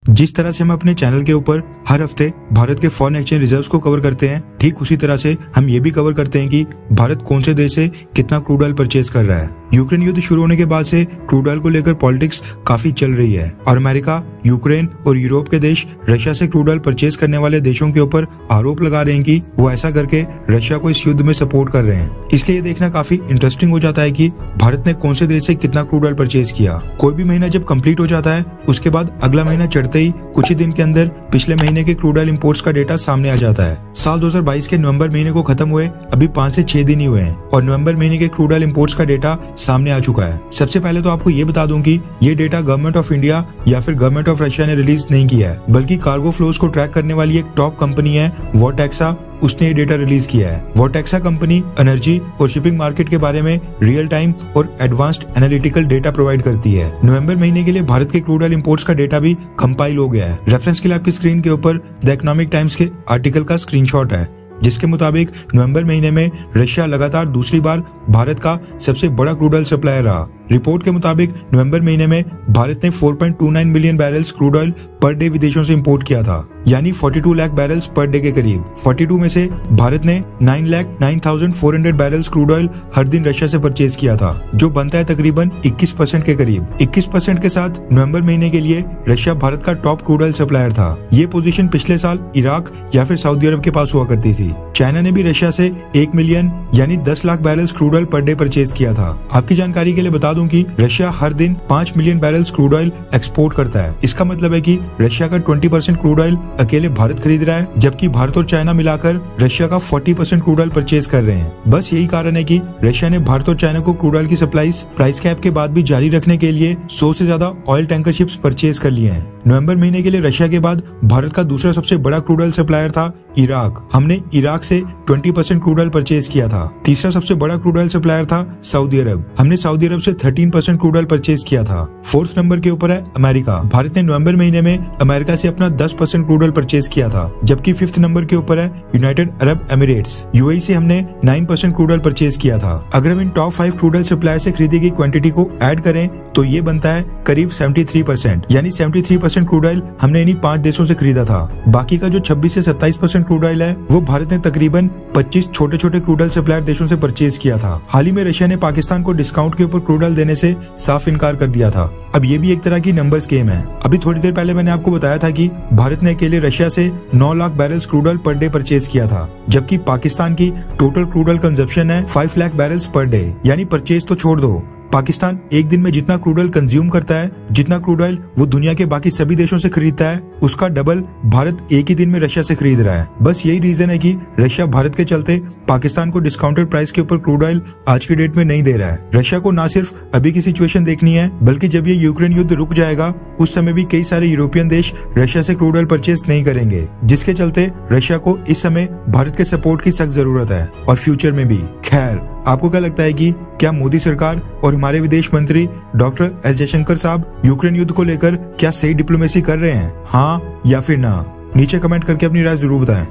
जिस तरह से हम अपने चैनल के ऊपर हर हफ्ते भारत के फॉरेन एक्सचेंज रिजर्व्स को कवर करते हैं, ठीक उसी तरह से हम ये भी कवर करते हैं कि भारत कौन से देश से कितना क्रूड ऑयल परचेज कर रहा है। यूक्रेन युद्ध शुरू होने के बाद से क्रूड ऑयल को लेकर पॉलिटिक्स काफी चल रही है और अमेरिका, यूक्रेन और यूरोप के देश रशिया से क्रूड ऑयल परचेज करने वाले देशों के ऊपर आरोप लगा रहे हैं कि वो ऐसा करके रशिया को इस युद्ध में सपोर्ट कर रहे हैं। इसलिए देखना काफी इंटरेस्टिंग हो जाता है कि भारत ने कौन से देश से कितना क्रूड ऑयल परचेज किया। कोई भी महीना जब कंप्लीट हो जाता है, उसके बाद अगला महीना चढ़ते ही कुछ ही दिन के अंदर पिछले महीने के क्रूड ऑयल इंपोर्ट्स का डेटा सामने आ जाता है। साल 2022 के नवंबर महीने को खत्म हुए अभी 5 से 6 दिन ही हुए हैं और नवंबर महीने के क्रूड ऑयल इंपोर्ट्स का डेटा सामने आ चुका है। सबसे पहले तो आपको ये बता दूं कि ये डेटा गवर्नमेंट ऑफ इंडिया या फिर गवर्नमेंट ऑफ रशिया ने रिलीज नहीं किया है, बल्कि कार्गो फ्लोज को ट्रैक करने वाली एक टॉप कंपनी है वोटेक्सा, उसने ये डेटा रिलीज किया है। वोटेक्सा कंपनी एनर्जी और शिपिंग मार्केट के बारे में रियल टाइम और एडवांस्ड एनालिटिकल डेटा प्रोवाइड करती है। नवंबर महीने के लिए भारत के क्रूड ऑयल इंपोर्ट्स का डेटा भी कंपाइल हो गया है। रेफरेंस के लिए आपकी स्क्रीन के ऊपर द इकोनॉमिक टाइम्स के आर्टिकल का स्क्रीनशॉट है, जिसके मुताबिक नवंबर महीने में रशिया लगातार दूसरी बार भारत का सबसे बड़ा क्रूड ऑयल सप्लायर रहा। रिपोर्ट के मुताबिक नवंबर महीने में भारत ने 4.29 million barrels crude oil per day विदेशों से इंपोर्ट किया था, यानी 42 लाख बैरल्स पर डे के करीब। 42 में से भारत ने 9,09,400 बैरल्स क्रूड ऑयल हर दिन रशिया से परचेज किया था, जो बनता है तकरीबन 21% के करीब। 21% के साथ नवंबर महीने के लिए रशिया भारत का टॉप क्रूड ऑयल सप्लायर था। ये पोजीशन पिछले साल इराक या फिर सऊदी अरब के पास हुआ करती थी। चाइना ने भी रशिया से 1 मिलियन यानी 10 lakh barrels crude oil per day purchase किया था। आपकी जानकारी के लिए बता दूं कि रशिया हर दिन 5 million barrels crude oil export करता है। इसका मतलब है कि रशिया का 20% क्रूड ऑयल अकेले भारत खरीद रहा है, जबकि भारत और चाइना मिलाकर रशिया का 40% क्रूड ऑयल परचेज कर रहे हैं। बस यही कारण है कि रशिया ने भारत और चाइना को क्रूड ऑयल की सप्लाईज प्राइस कैप के बाद भी जारी रखने के लिए 100 से ज्यादा ऑयल टैंकर शिप्स परचेज कर लिए हैं। नवंबर महीने के लिए रशिया के बाद भारत का दूसरा सबसे बड़ा क्रूड ऑयल सप्लायर था इराक। हमने इराक से 20% क्रूड ऑयल परचेज किया था। तीसरा सबसे बड़ा क्रूड ऑयल सप्लायर था सऊदी अरब। हमने सऊदी अरब से 13% क्रूड ऑयल परचेज किया था। 4th नंबर के ऊपर है अमेरिका। भारत ने नवंबर महीने में अमेरिका से अपना 10% क्रूड ऑयल परचेज किया था, जबकि 5th नंबर के ऊपर है यूनाइटेड अरब एमिरेट्स। यूएई से हमने 9% क्रूड ऑयल परचेज किया था। अगर हम इन टॉप 5 क्रूड ऑयल सप्लायर से खरीदी गई क्वांटिटी को ऐड करें तो ये बनता है करीब 73%, यानी 73% क्रूड ऑयल हमने इन्हीं 5 देशों से खरीदा था। बाकी का जो 26 से 27% क्रूड ऑयल है वो भारत ने तकरीबन 25 छोटे छोटे क्रूड ऑयल सप्लायर देशों से परचेज किया था। हाल ही में रशिया ने पाकिस्तान को डिस्काउंट के ऊपर क्रूड ऑयल देने से साफ इनकार कर दिया था। अब ये भी एक तरह की नंबर्स गेम है। अभी थोड़ी देर पहले मैंने आपको बताया था कि भारत ने अकेले रशिया से 9 lakh barrels crude oil per day purchase किया था, जबकि पाकिस्तान की टोटल क्रूड ऑयल कंजप्शन है 5 लाख बैरल्स पर डे। यानी परचेज तो छोड़ दो, पाकिस्तान एक दिन में जितना क्रूड ऑयल कंज्यूम करता है, जितना क्रूड ऑयल वो दुनिया के बाकी सभी देशों से खरीदता है, उसका डबल भारत एक ही दिन में रशिया से खरीद रहा है। बस यही रीजन है कि रशिया भारत के चलते पाकिस्तान को डिस्काउंटेड प्राइस के ऊपर क्रूड ऑयल आज की डेट में नहीं दे रहा है। रशिया को ना सिर्फ अभी की सिचुएशन देखनी है, बल्कि जब ये यूक्रेन युद्ध रुक जाएगा उस समय भी कई सारे यूरोपियन देश रशिया से क्रूड ऑयल परचेज नहीं करेंगे, जिसके चलते रशिया को इस समय भारत के सपोर्ट की सख्त जरूरत है और फ्यूचर में भी। खैर, आपको क्या लगता है कि क्या मोदी सरकार और हमारे विदेश मंत्री डॉक्टर एस जयशंकर साहब यूक्रेन युद्ध को लेकर क्या सही डिप्लोमेसी कर रहे हैं? हाँ या फिर ना? नीचे कमेंट करके अपनी राय जरूर बताएं।